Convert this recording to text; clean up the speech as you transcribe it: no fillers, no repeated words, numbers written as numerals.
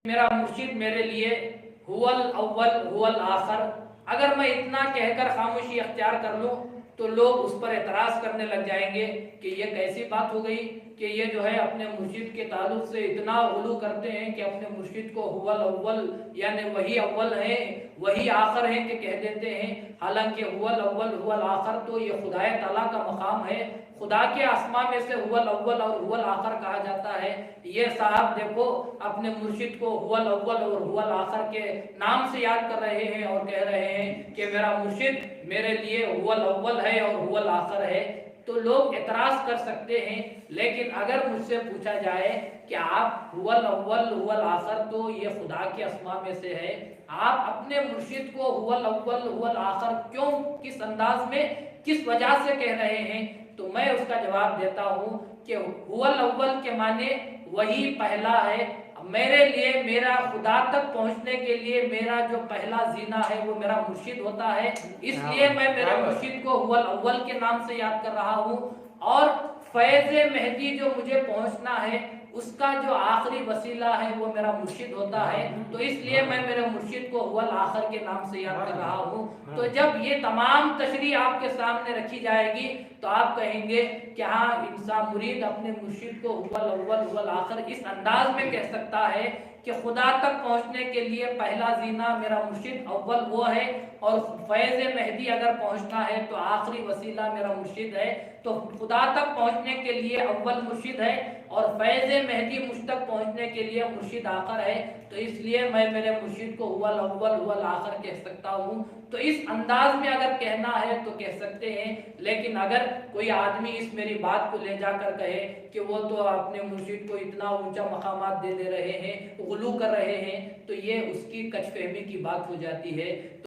میرا مرشد میرے لیے هو الاول هو الاخر، اگر میں اتنا کہہ کر خاموشی اختیار کر لوں تو لوگ اس پر اعتراض کرنے لگ جائیں گے کہ یہ کیسی بات ہو گئی کہ یہ جو ہے اپنے مرشد کے تعلق سے اتنا غلو کرتے ہیں کہ اپنے مرشد کو هو الاول یعنی وہی اول ہیں وہی آخر ہیں کہ کہہ دیتے ہیں، حالانکہ هو الاول هو الاخر تو یہ خدا تعالیٰ کا مقام ہے، خدا کے اسماء میں سے هو الاول اور هو الاخر کہا جاتا ہے۔ یہ صاحب دیکھو اپنے مرشد کو هو الاول اور هو الاخر کے نام سے یاد کر رہے ہیں اور کہہ رہے ہیں کہ میرا مرشد میرے لیے هو الاول ہے اور هو الاخر ہے، تو لوگ اعتراض کر سکتے ہیں۔ لیکن اگر مجھ سے پوچھا جائے کہ آپ هو الاول هو الاخر تو یہ خدا کے اسماء میں سے ہے، آپ اپنے مرشد کو هو الاول هو الاخر کیوں، کس انداز میں، کس وجہ سے کہہ رہے ہیں، تو میں اس کا جواب دیتا ہوں کہ هو الاول کے معنی وہی پہلا ہے۔ میرے لیے میرا خدا تک پہنچنے کے لیے میرا جو پہلا زینہ ہے وہ میرا مرشد ہوتا ہے، اس لیے میں میرے مرشد کو هو الاول کے نام سے یاد کر رہا ہوں، اور فیض مہدی جو مجھے پہنچنا ہے اس کا جو آخری وسیلہ ہے وہ میرا مرشد ہوتا ہے، تو اس لیے میں میرے مرشد کو هو الاخر کے نام سے یاد کر رہا ہوں۔ تو جب یہ تمام تشریح آپ کے سامنے رکھی جائے گی تو آپ کہیں گے کہ ہاں انسان مرید اپنے مرشد کو هو الاول هو الاخر اس انداز میں کہہ سکتا ہے کہ خدا تک پہنچنے کے لیے پہلا زینہ میرا مرشد اول وہ ہے، اور فیض مہدی اگر پہنچنا ہے تو آخری وسیلہ میرا مرشد ہے، تو خدا تک پہنچنے کے لیے اول مرشد ہے اور فیض مہدی مجھ تک پہنچنے کے لیے مرشد آخر ہے، تو اس لیے میں میرے مرشد کو هو الاول هو الاخر کہہ سکتا ہوں۔ تو اس انداز میں اگر کہنا ہے تو کہہ سکتے ہیں، لیکن اگر کوئی آدمی اس میری بات کو لے جا کر کہے کہ وہ تو اپنے مرشد کو اتنا اونچا مقامات دے رہے ہیں، غلو کر رہے ہیں، تو یہ اس کی کچھ فہمی کی بات ہو جاتی ہے۔